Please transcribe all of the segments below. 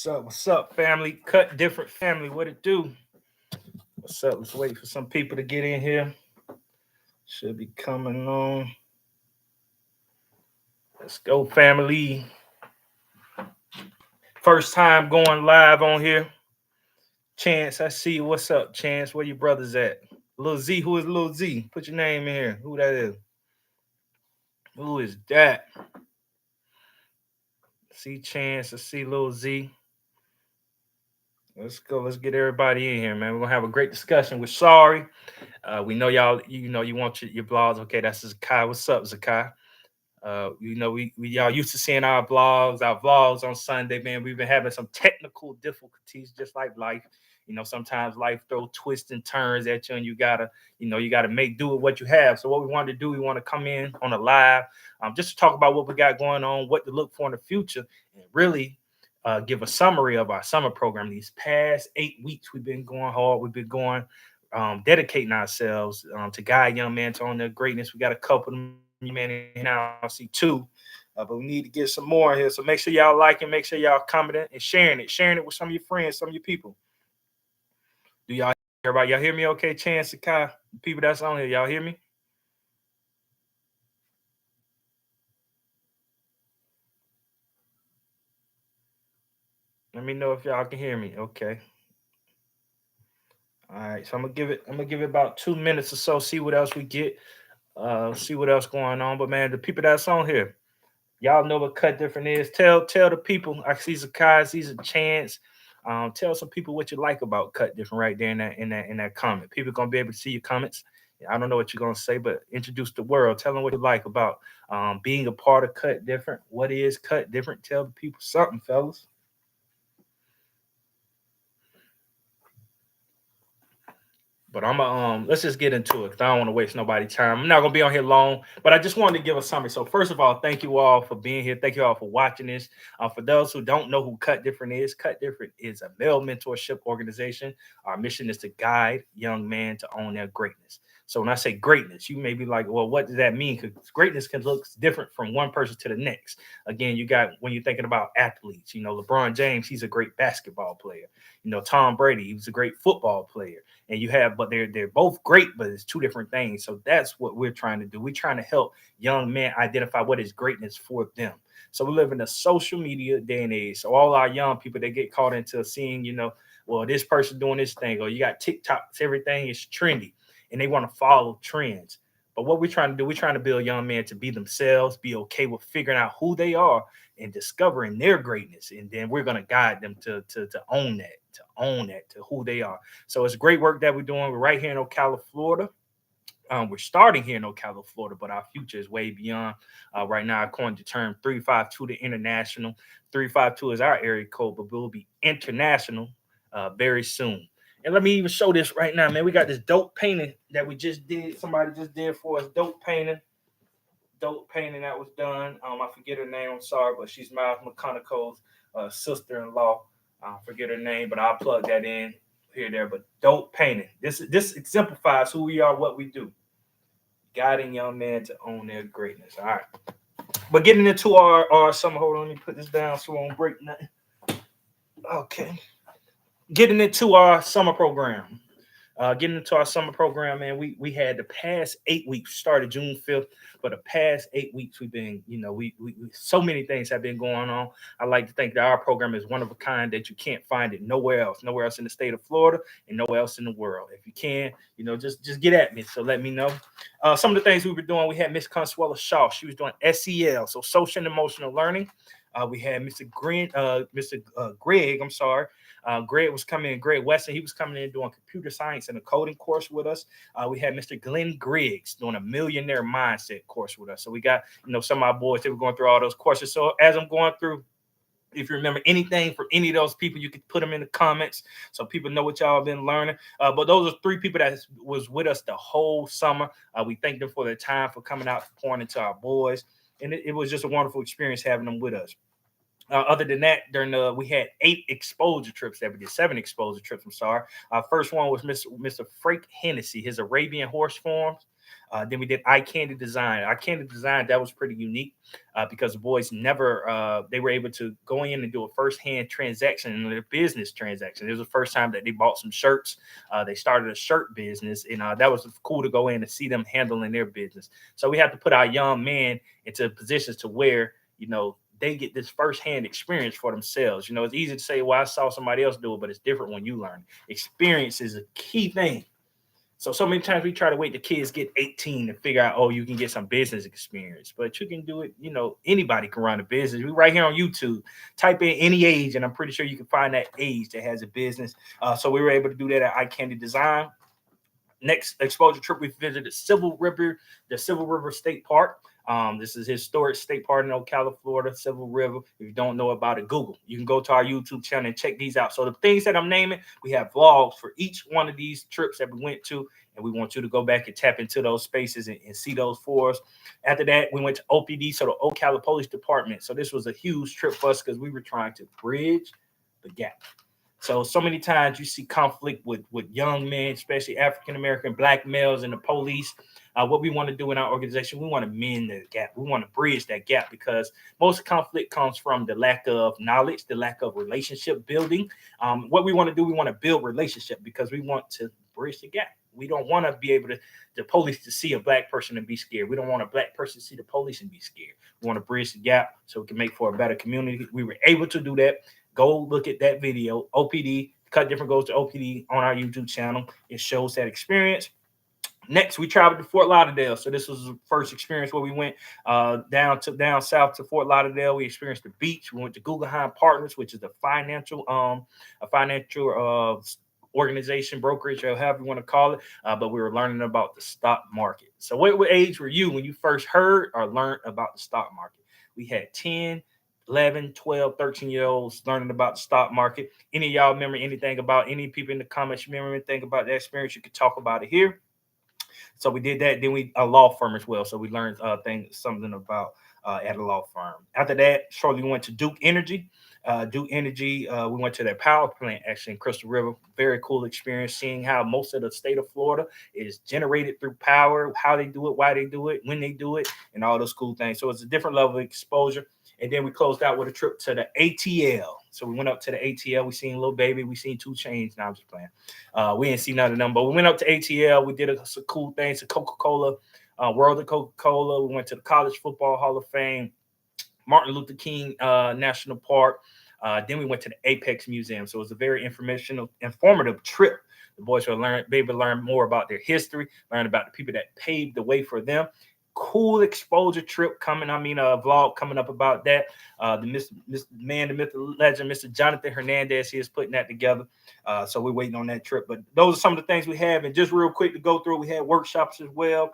What's up, family? Cut different family. What it do? What's up? Let's wait for some people to get in here. Should be coming on. Let's go, family. First time going live on here. Chance, I see you. What's up, Chance? Where your brothers at? Lil Z, who is Lil Z? Put your name in here. Who that is? Who is that? See Chance, I see Lil Z. Let's go. Let's get everybody in here, man. We're gonna have a great discussion with Sorry. We know y'all, you want your blogs. Okay, that's Zakai. What's up, Zakai? We y'all used to seeing our vlogs on Sunday, man. We've been having some technical difficulties, just like life. Sometimes life throw twists and turns at you, and you gotta make do with what you have. So what we want to do, we want to come in on a live, just to talk about what we got going on, what to look for in the future, and really give a summary of our summer program. These past 8 weeks, we've been going hard. We've been going, dedicating ourselves to guide young men to own their greatness. We got a couple of them, man, now. I see two, but we need to get some more here. So make sure y'all liking, make sure y'all commenting and sharing it with some of your friends, some of your people. Do y'all everybody? Y'all hear me? Okay, Chance, Sakai, people that's on here, y'all hear me? Let me know if y'all can hear me. Okay. All right. So I'm gonna give it about 2 minutes or so. See what else we get. See what else going on. But man, the people that's on here, y'all know what Cut Different is. Tell the people. I see Zakai, I see a Chance. Tell some people what you like about Cut Different right there in that comment. People gonna be able to see your comments. I don't know what you're gonna say, but introduce the world. Tell them what you like about being a part of Cut Different. What is Cut Different? Tell the people something, fellas. But let's just get into it because I don't want to waste nobody's time. I'm not gonna be on here long, but I just wanted to give a summary. So first of all, thank you all for being here. Thank you all for watching this. For those who don't know who Cut Different is a male mentorship organization. Our mission is to guide young men to own their greatness. So when I say greatness, you may be like, well, what does that mean? Because greatness can look different from one person to the next. Again, you got when you're thinking about athletes, LeBron James, he's a great basketball player. Tom Brady, he was a great football player, and but they're both great, but it's two different things. So that's what we're trying to do. We're trying to help young men identify what is greatness for them. So we live in a social media day and age. So all our young people, they get caught into seeing, well, this person doing this thing, or you got TikToks, everything is trendy, and they want to follow trends. But what we're trying to do, we're trying to build young men to be themselves, be okay with figuring out who they are and discovering their greatness. And then we're going to guide them to own that, to who they are. So it's great work that we're doing. We're right here in Ocala, Florida. We're starting here in Ocala, Florida, but our future is way beyond. Right now, according to term 352, the international. 352 is our area code, but we'll be international very soon. And let me even show this right now, man. We got this dope painting that we just did. Somebody just did for us. Dope painting that was done. I forget her name. I'm sorry, but she's Miles McConaughey's sister-in-law. I forget her name, but I'll plug that in here there. But dope painting. This exemplifies who we are, what we do. Guiding young men to own their greatness. All right. But getting into our summer. Hold on, let me put this down so I won't break nothing. Okay. Getting into our summer program. Man, we had the past 8 weeks, started June 5th, but the past 8 weeks we've been, we so many things have been going on. I like to think that our program is one of a kind that you can't find it nowhere else in the state of Florida and nowhere else in the world. If you can, just get at me. So let me know. Some of the things we were doing, we had Miss Consuela Shaw. She was doing SEL, so social and emotional learning. We had Mr. Greg, I'm sorry. Greg was coming in, Greg Weston, he was coming in doing computer science and a coding course with us. We had Mr. Glenn Griggs doing a millionaire mindset course with us. So we got, some of our boys, they were going through all those courses. So as I'm going through, if you remember anything from any of those people, you could put them in the comments so people know what y'all have been learning. But those are three people that was with us the whole summer. We thank them for their time, for coming out, pouring into our boys. And it was just a wonderful experience having them with us. Other than that, we had 8 exposure trips that we did, 7 exposure trips. I'm sorry. First one was Mr. Frank Hennessy, his Arabian horse farms. Then we did eye candy design. Eye candy design, that was pretty unique because the boys never they were able to go in and do a first-hand transaction in their business transaction. It was the first time that they bought some shirts. They started a shirt business, and that was cool to go in and see them handling their business. So we have to put our young men into positions to where they get this firsthand experience for themselves. It's easy to say, well, I saw somebody else do it, but it's different when you learn. Experience is a key thing. So many times we try to wait the kids get 18 to figure out, oh, you can get some business experience, but you can do it. Anybody can run a business. We right here on YouTube. Type in any age, and I'm pretty sure you can find that age that has a business. So we were able to do that at Eye Candy Design. Next exposure trip, we visited the Civil River State Park. This is historic state park in Ocala, Florida, Civil River. If you don't know about it, Google. You can go to our YouTube channel and check these out. So the things that I'm naming, we have vlogs for each one of these trips that we went to, and we want you to go back and tap into those spaces and see those for us. After that, we went to OPD, so the Ocala Police Department. So this was a huge trip for us because we were trying to bridge the gap. So many times you see conflict with young men, especially African American Black males, and the police. What we want to do in our organization, we want to mend the gap. We want to bridge that gap because most conflict comes from the lack of knowledge, the lack of relationship building. What we want to do, we want to build relationship because we want to bridge the gap. We don't want to be able the police to see a Black person and be scared. We don't want a Black person to see the police and be scared. We want to bridge the gap so we can make for a better community. We were able to do that. Go look at that video. OPD, Kut Different goes to OPD on our YouTube channel. It shows that experience. Next, we traveled to Fort Lauderdale. So this was the first experience where we went down south to Fort Lauderdale. We experienced the beach. We went to Guggenheim Partners, which is a financial organization, brokerage, or however you want to call it. But we were learning about the stock market. So what age were you when you first heard or learned about the stock market? We had 10, 11, 12, 13-year-olds learning about the stock market. Any of y'all remember anything about any people in the comments? You remember anything about that experience? You could talk about it here. So we did that. Then we a law firm as well. So we learned something about at a law firm. After that, shortly we went to Duke Energy. We went to their power plant actually in Crystal River. Very cool experience seeing how most of the state of Florida is generated through power, how they do it, why they do it, when they do it, and all those cool things. So it's a different level of exposure. And then we closed out with a trip to the ATL. So we went up to the ATL. We seen Lil Baby. We seen 2 Chainz. Now I'm just playing. We didn't see none of them, but we went up to ATL. We did some cool things. To Coca-Cola, World of Coca-Cola. We went to the College Football Hall of Fame, Martin Luther King National Park. Then we went to the Apex Museum. So it was a very informative trip. The boys will be able to learn more about their history, learn about the people that paved the way for them. Cool exposure trip coming. A vlog coming up about that. The man, the myth, the legend, Mr. Jonathan Hernandez, he is putting that together. So we're waiting on that trip. But those are some of the things we have. And just real quick to go through, we had workshops as well.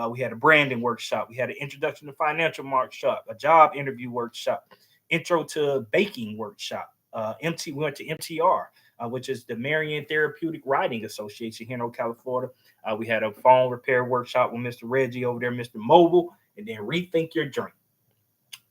We had a branding workshop. We had an introduction to financial workshop, a job interview workshop, intro to baking workshop. We went to MTR, which is the Marion Therapeutic Riding Association here in Ocala, Florida. We had a phone repair workshop with Mr. Reggie over there, Mr. Mobile, and then rethink your drink.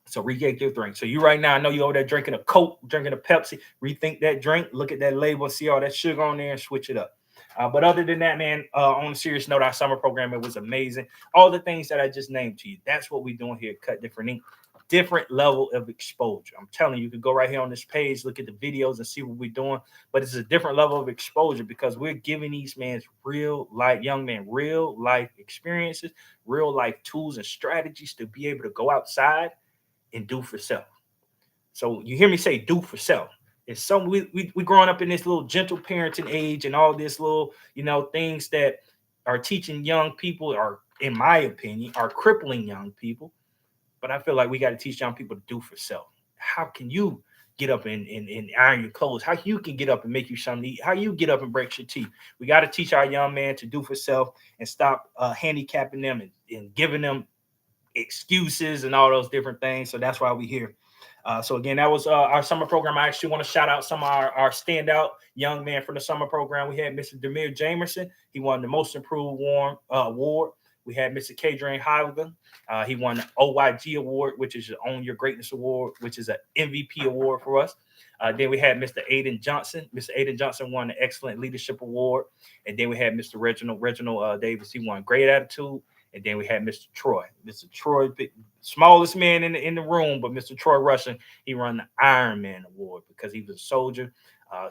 So rethink your drink. So you right now, I know you over there drinking a Coke, drinking a Pepsi. Rethink that drink. Look at that label, see all that sugar on there, and switch it up. But other than that, man, on a serious note, our summer program, it was amazing. All the things that I just named to you, that's what we're doing here at Kut Different Inc. Different level of exposure. I'm telling you, you could go right here on this page, look at the videos and see what we're doing. But it's a different level of exposure because we're giving these young men, real life experiences, real life tools and strategies to be able to go outside and do for self. So you hear me say do for self. It's some we growing up in this little gentle parenting age and all this little, things that are teaching young people, or in my opinion, are crippling young people. But I feel like we got to teach young people to do for self. How can you get up and iron your clothes? How you can get up and make you something to eat? How you get up and brush your teeth? We got to teach our young man to do for self and stop handicapping them and giving them excuses and all those different things. So that's why we're here. So again, that was our summer program. I actually want to shout out some of our standout young men from the summer program. We had Mr. Demir Jamerson. He won the Most Improved Award. We had Mr. Kadrian Holigan. He won the OYG Award, which is your Own Your Greatness Award, which is an MVP award for us. Then we had Mr. Aiden Johnson. Mr. Aiden Johnson won the Excellent Leadership Award. And then we had Mr. Reginald Davis. He won Great Attitude. And then we had Mr. Troy. Mr. Troy, smallest man in the room, but Mr. Troy Russian, he won the Iron Man Award because he was a soldier.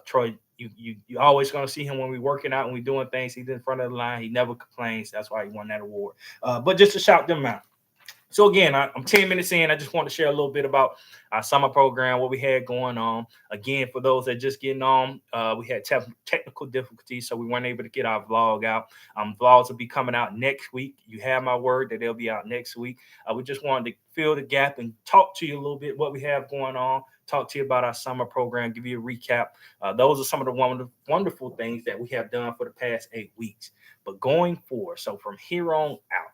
Troy, you always gonna see him when we working out and we doing things. He's in front of the line. He never complains. That's why he won that award. But just to shout them out. So again, I'm 10 minutes in. I just want to share a little bit about our summer program, what we had going on. Again, for those that just getting on, we had technical difficulties, so we weren't able to get our vlog out. Vlogs will be coming out next week. You have my word that they'll be out next week. We just wanted to fill the gap and talk to you a little bit what we have going on. Talk to you about our summer program, give you a recap. Those are some of the wonderful things that we have done for the past 8 weeks. But going forward, so from here on out,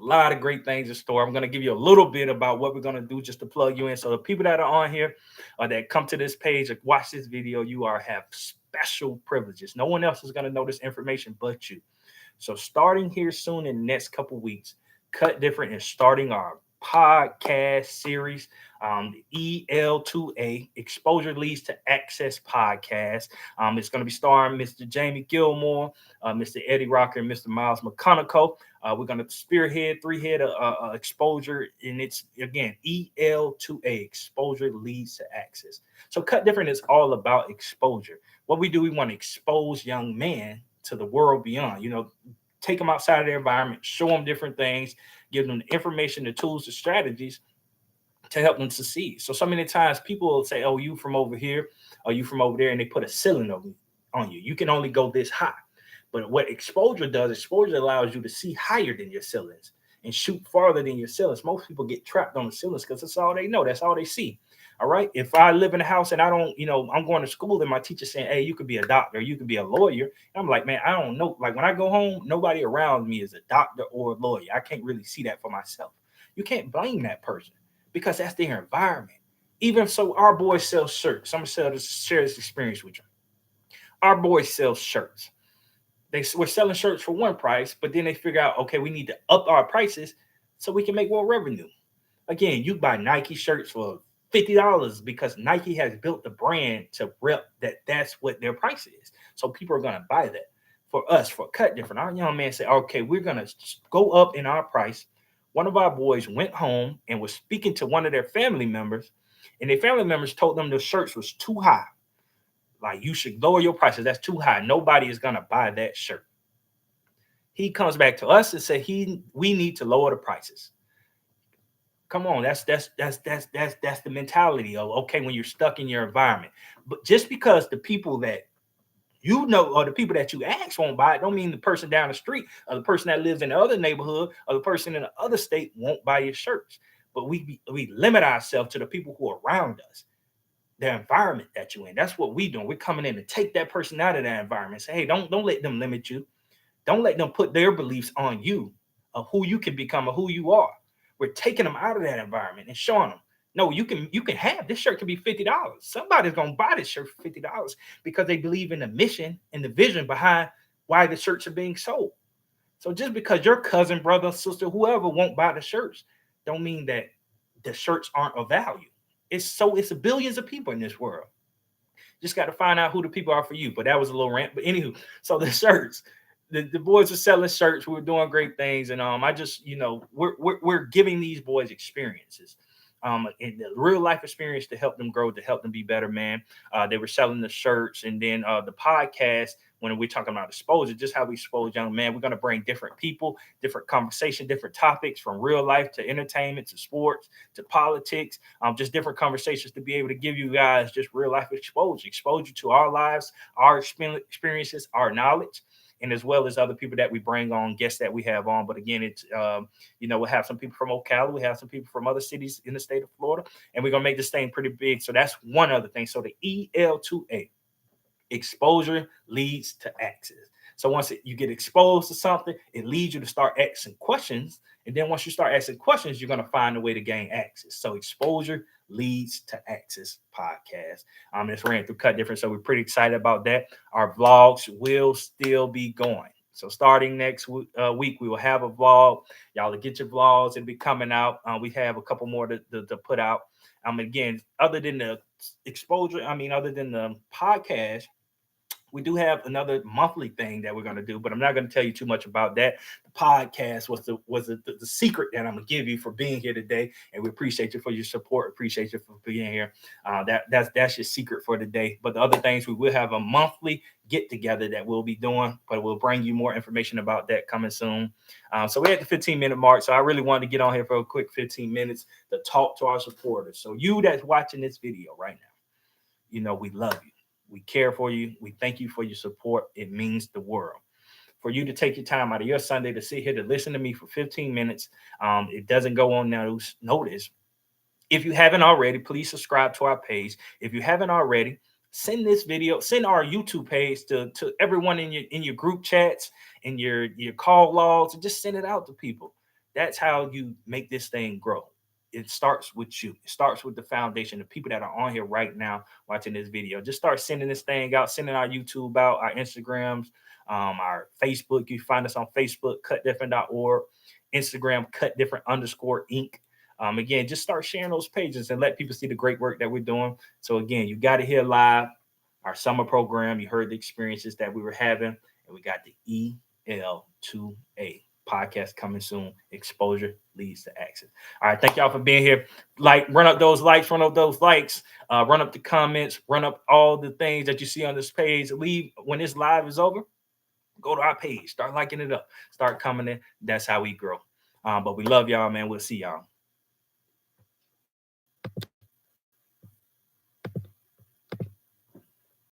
a lot of great things in store. I'm going to give you a little bit about what we're going to do just to plug you in. So the people that are on here or that come to this page or watch this video, you have special privileges. No one else is going to know this information but you. So starting here soon in the next couple of weeks, Cut Different is starting our podcast series, the EL2A, Exposure Leads to Access podcast. It's going to be starring Mr. Jamie Gilmore, Mr. Eddie Rocker, and Mr. Miles McConaughey. We're going to spearhead, three-head exposure, and it's, again, EL2A, Exposure Leads to Access. So Cut Different is all about exposure. What we do, we want to expose young men to the world beyond, take them outside of their environment, show them different things, give them the information, the tools, the strategies to help them succeed. So many times people will say, oh, you from over here, or you from over there, and they put a ceiling on you. You can only go this high. But what exposure does, exposure allows you to see higher than your ceilings and shoot farther than your ceilings. Most people get trapped on the ceilings because that's all they know. That's all they see. All right. If I live in a house and I don't, I'm going to school and my teacher's saying, hey, you could be a doctor, you could be a lawyer. And I'm like, man, I don't know. Like when I go home, nobody around me is a doctor or a lawyer. I can't really see that for myself. You can't blame that person because that's their environment. Even so, our boys sell shirts. I'm going to share this experience with you. Our boys sell shirts. We're selling shirts for one price, but then they figure out, okay, we need to up our prices so we can make more revenue. Again, you buy Nike shirts for $50 because Nike has built the brand to rep that's what their price is. So people are going to buy that. For us, for Cut Different, our young man said, okay, we're going to go up in our price. One of our boys went home and was speaking to one of their family members, and their family members told them the shirts was too high. Like, you should lower your prices. That's too high. Nobody is going to buy that shirt. He comes back to us and said we need to lower the prices. Come on, that's the mentality of, okay, when you're stuck in your environment. But just because the people that or the people that you ask won't buy it, don't mean the person down the street or the person that lives in the other neighborhood or the person in the other state won't buy your shirts. But we limit ourselves to the people who are around us, the environment that you're in. That's what we're doing. We're coming in to take that person out of that environment. Say, hey, don't let them limit you. Don't let them put their beliefs on you of who you can become or who you are. We're taking them out of that environment and showing them, no, you can have this shirt can be $50. Somebody's gonna buy this shirt for $50 because they believe in the mission and the vision behind why the shirts are being sold. So just because your cousin, brother, sister, whoever won't buy the shirts, don't mean that the shirts aren't of value. It's billions of people in this world. Just got to find out who the people are for you. But that was a little rant. But anywho, so the shirts, the boys are selling shirts. We were doing great things, and I just we're giving these boys experiences, in the real life experience to help them grow, to help them be better, man. They were selling the shirts, and then the podcast. When we're talking about exposure, just how we expose young men, we're going to bring different people, different conversation, different topics from real life to entertainment to sports to politics, just different conversations to be able to give you guys just real life exposure to our lives, our experiences, our knowledge, and as well as other people that we bring on, guests that we have on. But again, it's, we'll have some people from Ocala, we have some people from other cities in the state of Florida, and we're going to make this thing pretty big. So that's one other thing. So the EL2A. Exposure leads to access. So once you get exposed to something, it leads you to start asking questions. And then once you start asking questions, you're going to find a way to gain access. So exposure leads to access podcast. It's ran through Cut Different. So we're pretty excited about that. Our vlogs will still be going. So starting next week, we will have a vlog. Y'all will get your vlogs. It'll be coming out. We have a couple more to put out. Again, other than the exposure, other than the podcast, we do have another monthly thing that we're going to do, but I'm not going to tell you too much about that. The podcast was the secret that I'm going to give you for being here today, and we appreciate you for your support. Appreciate you for being here. That's your secret for today. But the other things, we will have a monthly get together that we'll be doing, but we'll bring you more information about that coming soon. So we're at the 15-minute mark. So I really wanted to get on here for a quick 15 minutes to talk to our supporters. So you that's watching this video right now, we love you. We care for you. We thank you for your support. It means the world. For you to take your time out of your Sunday to sit here to listen to me for 15 minutes, it doesn't go on notice. If you haven't already, please subscribe to our page. If you haven't already, send this video, send our YouTube page to everyone in your group chats, in your call logs, and just send it out to people. That's how you make this thing grow. It starts with you. It starts with the foundation, the people that are on here right now watching this video. Just start sending this thing out, sending our YouTube out, our Instagrams, our Facebook. You find us on Facebook, kutdifferent.org, Instagram, kutdifferent_Inc. Again, just start sharing those pages and let people see the great work that we're doing. So again, you got it here live, our summer program. You heard the experiences that we were having, and we got the EL2A podcast coming soon. Exposure leads to action. All right, thank y'all for being here. Run up those likes, run up the comments, run up all the things that you see on this page. Leave when this live is over. Go to our page, start liking it up, start coming in. That's how we grow. But we love y'all, man. We'll see y'all.